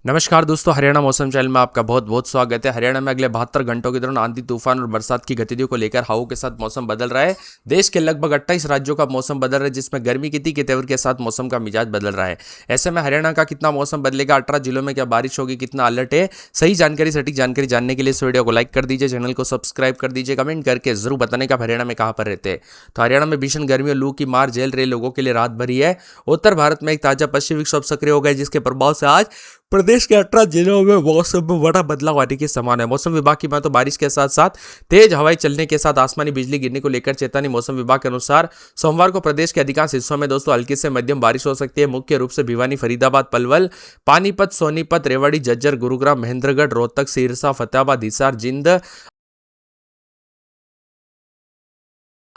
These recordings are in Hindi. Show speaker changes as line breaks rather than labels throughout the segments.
नमस्कार दोस्तों, हरियाणा मौसम चैनल में आपका बहुत बहुत स्वागत है। हरियाणा में अगले 72 घंटों के दौरान आंधी तूफान और बरसात की गतिविधियों को लेकर हवाओं के साथ मौसम बदल रहा है। देश के लगभग 28 राज्यों का मौसम बदल रहा है, जिसमें गर्मी की तीखे तेवर के साथ मौसम का मिजाज बदल रहा है। ऐसे में हरियाणा का कितना मौसम बदलेगा, 18 जिलों में क्या बारिश होगी, कितना अलर्ट है, सही जानकारी सटीक जानकारी जानने के लिए इस वीडियो को लाइक कर दीजिए, चैनल को सब्सक्राइब कर दीजिए, कमेंट करके जरूर बताने का हरियाणा में कहाँ पर रहते हैं। तो हरियाणा में भीषण गर्मी और लू की मार झेल रहे लोगों के लिए राहत भरी है। उत्तर भारत में एक ताजा पश्चिमी विक्षोभ सक्रिय हो गया, जिसके प्रभाव से आज प्रदेश के 18 जिलों में मौसम में बड़ा बदलाव आने की संभावना है। मौसम विभाग की बात तो बारिश के साथ साथ तेज हवाएं चलने के साथ आसमानी बिजली गिरने को लेकर चेतावनी। मौसम विभाग के अनुसार सोमवार को प्रदेश के अधिकांश हिस्सों में दोस्तों हल्की से मध्यम बारिश हो सकती है। मुख्य रूप से भिवानी, फरीदाबाद, पलवल, पानीपत, सोनीपत, रेवाड़ी, झज्जर, गुरुग्राम, महेंद्रगढ़, रोहतक, सिरसा, फतेहाबाद, हिसार, जिंद,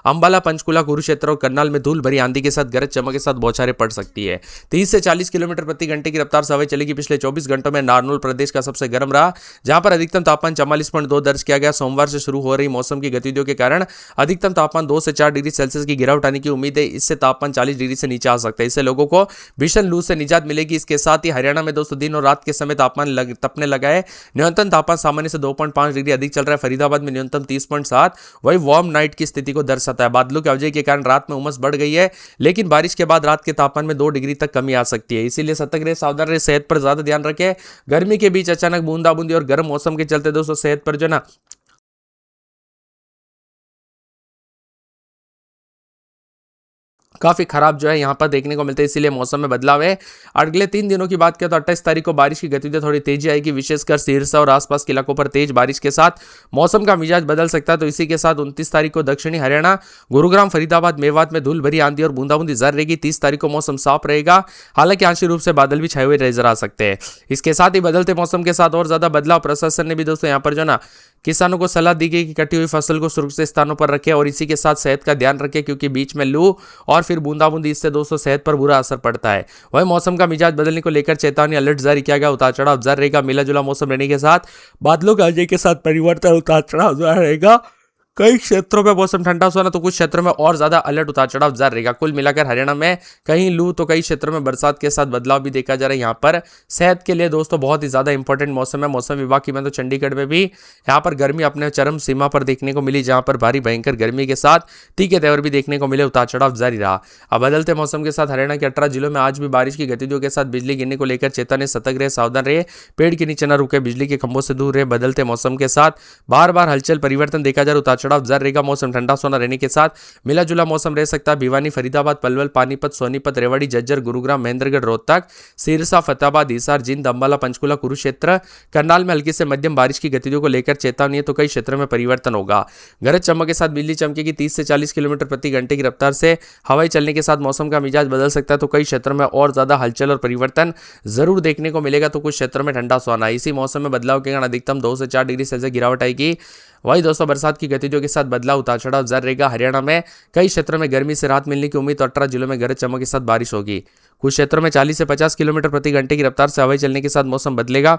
अंबाला, पंचकुला, कुरुक्षेत्र और करनाल में धूल भरी आंधी के साथ गरज चमक के साथ बौछारें पड़ सकती है। 30 से 40 किलोमीटर प्रति घंटे की रफ्तार से हवाएं चलेगी। पिछले 24 घंटों में नारनौल प्रदेश का सबसे गर्म रहा, जहां पर अधिकतम तापमान 44.2 दर्ज किया गया। सोमवार से शुरू हो रही मौसम की गतिविधियों के कारण अधिकतम तापमान 2 से 4 डिग्री सेल्सियस की गिरावट आने की उम्मीद है। इससे तापमान 40 डिग्री से नीचे आ सकता है। इससे लोगों को भीषण लू से निजात मिलेगी। इसके साथ ही हरियाणा में दोस्तों दिन और रात के समय तापमान तपने लगा है। न्यूनतम तापमान सामान्य से 2.5 डिग्री अधिक चल रहा है। फरीदाबाद में न्यूनतम 30.7 वही वार्म नाइट की स्थिति को दर्शाता है। बादलों की वजह के कारण रात में उमस बढ़ गई है, लेकिन बारिश के बाद रात के तापमान में 2 डिग्री तक कमी आ सकती है। इसीलिए सतर्क रहे, सावधान रहे, सेहत पर ज्यादा ध्यान रखें। गर्मी के बीच अचानक बूंदाबूंदी और गर्म मौसम के चलते दोस्तों सेहत पर जो ना काफी खराब जो है यहाँ पर देखने को मिलते हैं। इसीलिए मौसम में बदलाव है। अगले 3 दिनों की बात करें तो 28 तारीख को बारिश की गतिविधि थोड़ी तेजी आएगी, विशेषकर सिरसा और आसपास के इलाकों पर तेज बारिश के साथ मौसम का मिजाज बदल सकता है। तो इसी के साथ 29 तारीख को दक्षिणी हरियाणा, गुरुग्राम, फरीदाबाद, मेवात में धूल भरी आंधी और बूंदाबूंदी जारी रहेगी। 30 तारीख को मौसम साफ रहेगा, हालांकि आंशिक रूप से बादल भी छाए हुए नजर आ सकते हैं। इसके साथ ही बदलते मौसम के साथ और ज्यादा बदलाव प्रशासन ने भी दोस्तों यहाँ पर जो ना किसानों को सलाह दी गई कि कटी हुई फसल को सुरक्षित स्थानों पर रखें और इसी के साथ सेहत का ध्यान रखें, क्योंकि बीच में लू और फिर बूंदाबूंदी, इससे दोस्तों सेहत पर बुरा असर पड़ता है। वही मौसम का मिजाज बदलने को लेकर चेतावनी अलर्ट जारी किया गया। उतार चढ़ाव जारी रहेगा। मिला जुला मौसम रहने के साथ बादलों के आने के साथ परिवर्तन, उतार चढ़ाव जारी रहेगा। कई क्षेत्रों में मौसम ठंडा सोना तो कुछ क्षेत्रों में और ज्यादा अलर्ट उतार चढ़ाव जारी रहेगा। कुल मिलाकर हरियाणा में कहीं लू तो कई क्षेत्रों में बरसात के साथ बदलाव भी देखा जा रहा है। यहाँ पर सेहत के लिए दोस्तों बहुत ही ज्यादा इंपॉर्टेंट मौसम है। मौसम विभाग की मैं तो चंडीगढ़ में भी यहाँ पर गर्मी अपने चरम सीमा पर देखने को मिली, जहाँ पर भारी भयंकर गर्मी के साथ तीखे तेवर भी देखने को मिले। उतार चढ़ाव जारी रहा। अब बदलते मौसम के साथ हरियाणा के 18 जिलों में आज भी बारिश की गतिविधियों के साथ बिजली गिरने को लेकर चेतावनी। सतर्क रहे, सावधान रहे, पेड़ के नीचे न रुके, बिजली के खंभों से दूर रहे। बदलते मौसम के साथ बार बार हलचल परिवर्तन देखा जा रहा है। उतार चढ़ाव जारी रहेगा। मौसम ठंडा सोना रहने के साथ मिला जुला मौसम रह सकता है। भिवानी, फरीदाबाद, पलवल, पानीपत, सोनीपत, रेवाड़ी, झज्जर, गुरुग्राम, महेंद्रगढ़, रोहतक, सिरसा, फतेहाबाद, हिसार, जिंद, अंबाला, पंचकुला, कुरुक्षेत्र, करनाल में हल्की से मध्यम बारिश की गतिविधियों को लेकर चेतावनी है। तो कई क्षेत्रों में परिवर्तन होगा। गरज चमक के साथ बिजली चमकेगी। 30 से 40 किलोमीटर प्रति घंटे की रफ्तार से हवाई चलने के साथ मौसम का मिजाज बदल सकता है। तो कई क्षेत्रों में और ज्यादा हलचल और परिवर्तन जरूर देखने को मिलेगा। तो कुछ क्षेत्रों में ठंडा सोना। इसी मौसम में बदलाव के कारण अधिकतम 2 से 4 डिग्री सेल्सियस गिरावट आएगी। वही दोस्तों बरसात की गतिविधियों के साथ बदलाव, उतार चढ़ाव जारी रहेगा। हरियाणा में कई क्षेत्रों में गर्मी से राहत मिलने की उम्मीद। तो 18 जिलों में गरज चमक के साथ बारिश होगी। कुछ क्षेत्रों में 40 से 50 किलोमीटर प्रति घंटे की रफ्तार से हवाई चलने के साथ मौसम बदलेगा।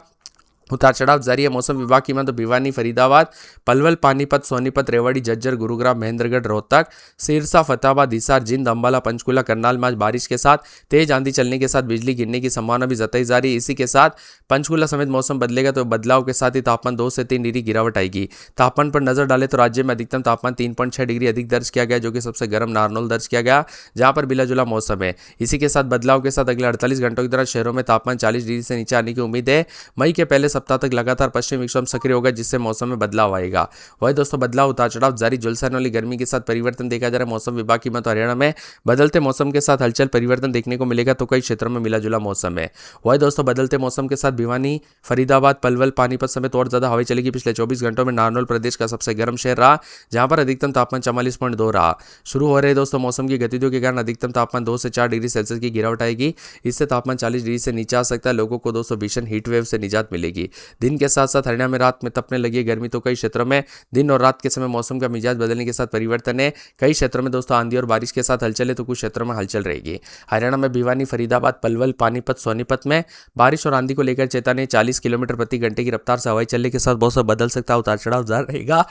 उतार चढ़ाव जारी है। मौसम विभाग की माने तो भिवानी, फरीदाबाद, पलवल, पानीपत, सोनीपत, रेवाड़ी, झज्जर, गुरुग्राम, महेंद्रगढ़, रोहतक, सिरसा, फतेहाबाद, हिसार, जिंद, अंबाला, पंचकुला, करनाल में आज बारिश के साथ तेज आंधी चलने के साथ बिजली गिरने की संभावना भी जताई जा रही है। इसी के साथ पंचकुला समेत मौसम बदलेगा। तो बदलाव के साथ ही तापमान 2 से 3 डिग्री गिरावट आएगी। तापमान पर नजर डाले तो राज्य में अधिकतम तापमान 3.6 डिग्री अधिक दर्ज किया गया, जो कि सबसे गर्म नारनौल दर्ज किया गया, जहां पर मिला जुला मौसम है। इसी के साथ बदलाव के साथ अगले 48 घंटों के दौरान शहरों में तापमान 40 डिग्री से नीचे आने की उम्मीद है। मई के पहले सप्ताह तक लगातार पश्चिमी विक्षोभ सक्रिय होगा, जिससे मौसम में बदलाव आएगा। वही दोस्तों बदलाव, उतार चढ़ाव जारी। झुलसाने वाली गर्मी के साथ परिवर्तन देखा जा रहा है। मौसम विभाग की मत हरियाणा में बदलते मौसम के साथ हलचल परिवर्तन देखने को मिलेगा। तो कई क्षेत्रों में मिला जुला मौसम है। वही दोस्तों बदलते मौसम के साथ भिवानी, फरीदाबाद, पलवल, पानीपत समेत और ज्यादा हवाएं चलेगी। पिछले 24 घंटों में नारनौल प्रदेश का सबसे गर्म शहर रहा, जहां पर अधिकतम तापमान 44.2 रहा। शुरू हो रहे दोस्तों मौसम की गतिविधियों के कारण अधिकतम तापमान 2 से 4 डिग्री सेल्सियस की गिरावट आएगी। इससे तापमान 40 डिग्री से नीचे आ सकता है। लोगों को दोस्तों भीषण हीट वेव से निजात मिलेगी। दिन के साथ साथ हरियाणा में रात में तपने लगी है गर्मी। तो कई क्षेत्रों में दिन और रात के समय मौसम का मिजाज बदलने के साथ परिवर्तन है। कई क्षेत्रों में दोस्तों आंधी और बारिश के साथ हलचल है, तो कुछ क्षेत्रों में हलचल रहेगी। हरियाणा में भिवानी, फरीदाबाद, पलवल, पानीपत, सोनीपत में बारिश और आंधी को लेकर चेतावनी। 40 किलोमीटर प्रति घंटे की रफ्तार से हवाई चलने के साथ मौसम बदल सकता है। उतार चढ़ाव जारी रहेगा।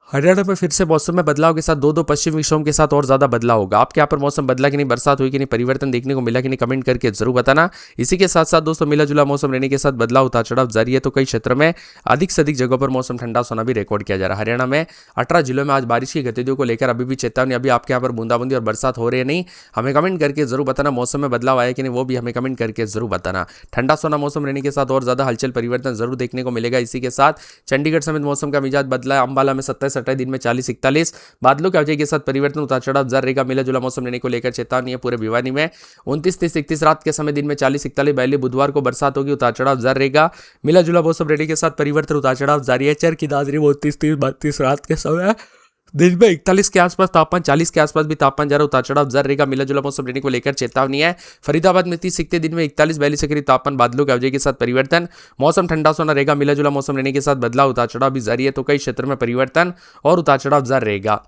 हरियाणा में फिर से मौसम में बदलाव के साथ दो दो पश्चिमी विक्षोभ के साथ और ज्यादा बदलाव होगा। आपके यहाँ पर मौसम बदला कि नहीं, बरसात हुई कि नहीं, परिवर्तन देखने को मिला कि नहीं, कमेंट करके जरूर बताना। इसी के साथ साथ दोस्तों मिला जुला मौसम रहने के साथ बदलाव उतार चढ़ाव जारी है, तो कई क्षेत्रों में अधिक से अधिक जगहों पर मौसम ठंडा सोना भी रिकॉर्ड किया जा रहा है। हरियाणा में 18 जिलों में आज बारिश की गतिविधियों को लेकर अभी भी चेतावनी, अभी आपके यहाँ पर बूंदाबूंदी और बरसात हो रही है नहीं, हमें कमेंट करके जरूर बताना। मौसम में बदलाव आया कि नहीं वो भी हमें कमेंट करके जरूर बताना। ठंडा सोना मौसम रहने के साथ और ज्यादा हलचल परिवर्तन जरूर देखने को मिलेगा। इसी के साथ चंडीगढ़ समेत मौसम का मिजाज बदला है। अंबाला में 27-28 दिन में 40-41 बादलों के आवाजाही के साथ परिवर्तन उतार चढ़ाव जारी रहेगा। मिला जुला मौसम रहने को लेकर चेतावनी है पूरे भिवानी में। 29-30-31 रात के समय दिन में 40-41 42 बुधवार को बरसात होगी, उतार चढ़ाव जारी रहेगा। मिला जुला मौसम रहने के साथ परिवर्तन उतार चढ़ाव जारी है। चर की दादरी 29-30-32 रात के समय दिन में 41 के आसपास तापमान, 40 के आसपास भी तापमान जा रहा, उतार चढ़ाव जारी रहेगा। मिला जुला मौसम रहने को लेकर चेतावनी है। फरीदाबाद में 30-31 दिन में 41-42 के करीब तापमान, बादलों के आवाजाही के साथ परिवर्तन, मौसम ठंडा सोना रहेगा। मिला जुला मौसम रहने के साथ बदलाव, उतार चढ़ाव भी जारी है, तो कई क्षेत्रों में परिवर्तन और उतार चढ़ाव जारी रहेगा।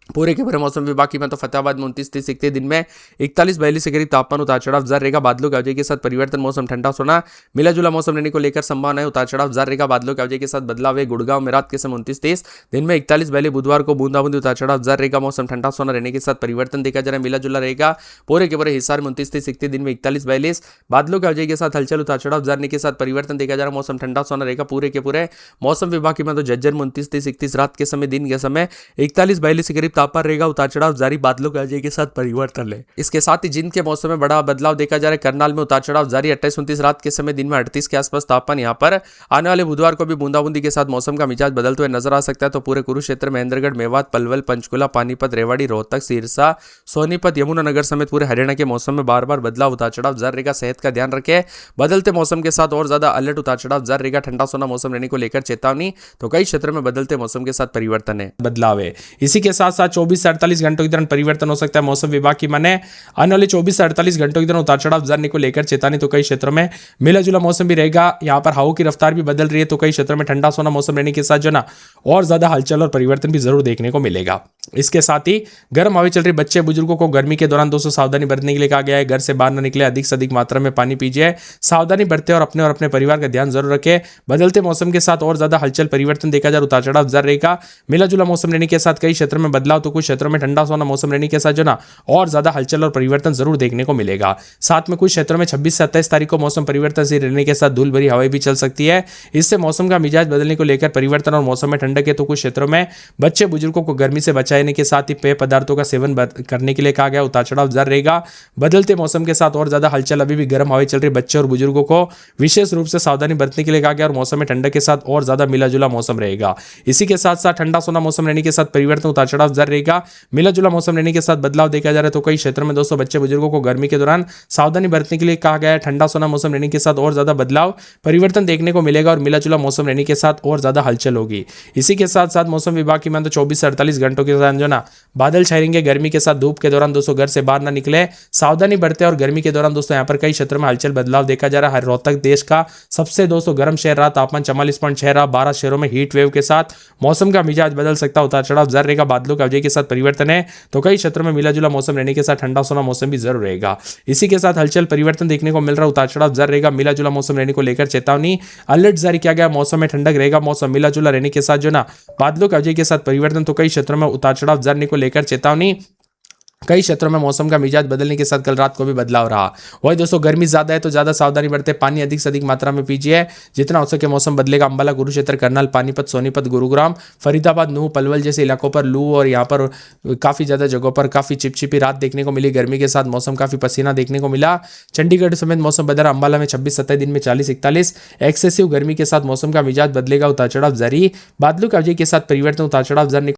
पूरे के पूरे मौसम विभाग की मैं तो फतेहाबाद में 29-30 दिन में 41-42 के करीब तापमान, उतार चढ़ाव जारी रहेगा। बादलों के आवाजाही के साथ परिवर्तन, मौसम ठंडा सोना, मिला जुला मौसम रहने को लेकर संभावना है, उतार चढ़ाव जारी रहेगा। बादलों के आवाजाही के साथ बदलाव है। गुड़गांव में रात के समय 29-30 दिन में 41-42 बुधवार को बूंदाबूंदी, उतार चढ़ाव जारी रहेगा। मौसम ठंडा सोना रहने के साथ परिवर्तन देखा जा रहा है, मिला जुला रहेगा। पूरे के पूरे हिसार में 29-30 दिन में 41-42 बादलों के आवाजाही के साथ हलचल, उतार चढ़ाव जारी के साथ परिवर्तन देखा जा रहा है। मौसम ठंडा सोना रहेगा। पूरे के पूरे मौसम विभाग की मैं तो जज्जर में 29-30-31 रात के समय दिन के समय 41-42 के करीब तापमान रहेगा, उतार चढ़ाव जारी, बादलों के आवाजाही के साथ परिवर्तन है। इसके साथ ही जिंद के मौसम में बड़ा बदलाव देखा जा रहा है। करनाल में उतार चढ़ाव जारी, 28-29 रात के समय दिन में 38 के आसपास तापमान। यहाँ पर आने वाले बुधवार को भी बूंदाबूंदी के साथ मौसम का मिजाज बदलते हुए नजर आ सकता है। तो पूरे कुरुक्षेत्र, महेंद्रगढ़, मेवात, पलवल, पंचकुला, पानीपत, रेवाड़ी, रोहतक, सिरसा, सोनीपत, यमुनानगर समेत पूरे हरियाणा के मौसम में बार बार बदलाव, उतार चढ़ाव जारी रहेगा। सेहत का ध्यान रखें। बदलते मौसम के साथ और ज्यादा अलर्ट, उतार चढ़ाव जारी रहेगा। ठंडा सोना मौसम रहने को लेकर चेतावनी, तो कई क्षेत्रों में बदलते मौसम के साथ परिवर्तन है, बदलाव है। इसी के साथ साथ 24 से 48 घंटों के दौरान परिवर्तन हो सकता है। मौसम विभाग की माने आने वाले 24 से 48 घंटों के दौरान उतार चढ़ाव जाने को लेकर चेतावनी, तो कई क्षेत्रों में मिला जुला मौसम भी रहेगा। यहाँ पर हवा की रफ्तार भी बदल रही है, तो कई क्षेत्रों में ठंडा सोना मौसम रहने के साथ जो ना और ज्यादा हलचल और परिवर्तन भी जरूर देखने को मिलेगा। इसके साथ ही गर्म हवा चल रही, बच्चे बुजुर्गों को गर्मी के दौरान दोस्तों सावधानी बरतने के लिए कहा गया है। घर से बाहर न निकले, अधिक से अधिक मात्रा में पानी पीजिए, सावधानी बरते और अपने परिवार का ध्यान जरूर रखें। बदलते मौसम के साथ और ज्यादा हलचल परिवर्तन देखा जा रहा, उतार चढ़ाव जारी रहेगा। मिला जुला मौसम रहने के साथ कई क्षेत्रों में बदलाव, तो कुछ क्षेत्रों में ठंडा सोना मौसम रहने के साथ जो ना और ज्यादा हलचल और परिवर्तन जरूर देखने को मिलेगा। साथ में कुछ क्षेत्रों में 26 से 27 तारीख को मौसम परिवर्तन से रहने के साथ धूल भरी हवाएं भी चल सकती है। इससे मौसम का मिजाज बदलने को लेकर परिवर्तन और मौसम में ठंडक है, तो कुछ क्षेत्रों में बच्चे बुजुर्गों को गर्मी से बचाने के साथ ही पेय पदार्थों का सेवन करने के लिए कहा गया, उतार चढ़ाव जारी रहेगा। बदलते मौसम के साथ और ज्यादा हलचल, अभी भी गर्म हवाएं चल रही, बच्चे और बुजुर्गों को विशेष रूप से सावधानी बरतने के लिए कहा गया और मौसम में ठंडक के साथ और ज्यादा मिला जुला मौसम रहेगा। इसी के साथ साथ ठंडा सोना मौसम रहने के साथ परिवर्तन, उतार चढ़ाव जारी रहेगा। मिला जुला मौसम रहने के साथ बदलाव देखा जा रहा है, तो कई क्षेत्रों में दोस्तों बच्चे बुजुर्गों को गर्मी के दौरान सावधानी बरतने के लिए कहा गया है। ठंडा सोना मौसम रहने के साथ और ज्यादा बदलाव परिवर्तन देखने को मिलेगा और मिला जुला मौसम रहने के साथ और ज्यादा हलचल होगी। इसी के साथ साथ मौसम विभाग की मान तो 24 से 48 घंटों के दौरान जो ना बादल छाएंगे। गर्मी के साथ धूप के दौरान दोस्तों घर से बाहर ना निकले, सावधानी बरते और गर्मी के दौरान दोस्तों यहाँ पर कई क्षेत्रों में हलचल बदलाव देखा जा रहा है। रोहतक देश का सबसे दोस्तों गर्म शहर रहा, तापमान 44.6 रहा। 12 शहरों में हीट वेव के साथ मौसम का मिजाज बदल सकता है, उतार चढ़ाव जारी रहेगा। बादलों के आवाजाही के साथ परिवर्तन है, तो कई क्षेत्रों में मिला जुला मौसम रहने के साथ ठंडा सोना मौसम भी जरूर रहेगा। इसी के साथ हलचल परिवर्तन देखने को मिल रहा है, उतार चढ़ाव जारी रहेगा। मिला जुला मौसम रहने को लेकर चेतावनी, अलर्ट जारी किया गया। मौसम में ठंडक रहेगा। मौसम मिला जुला रहने के साथ जो ना बादलों के आवाजाही के साथ परिवर्तन, तो कई क्षेत्रों में उतार चढ़ाव जारी को लेकर चेतावनी। कई क्षेत्रों में मौसम का मिजाज बदलने के साथ कल रात को भी बदलाव रहा। वही दोस्तों गर्मी ज्यादा है तो ज्यादा सावधानी बरते, पानी अधिक से अधिक मात्रा में पीजिए, जितना हो सके मौसम बदलेगा। अंबाला, कुरुक्षेत्र, करनाल, पानीपत, सोनीपत, गुरुग्राम, फरीदाबाद, नूह, पलवल जैसे इलाकों पर लू और यहाँ पर काफी ज्यादा जगहों पर काफी चिपचिपी रात देखने को मिली। गर्मी के साथ मौसम काफी पसीना देखने को मिला। चंडीगढ़ समेत मौसम बदला। अंबाला में 26-27 दिन में 40-41 एक्सेसिव गर्मी के साथ मौसम का मिजाज बदलेगा, उतार चढ़ाव जारी। बादलों की आवाजाही के साथ परिवर्तन, उतार चढ़ाव जारी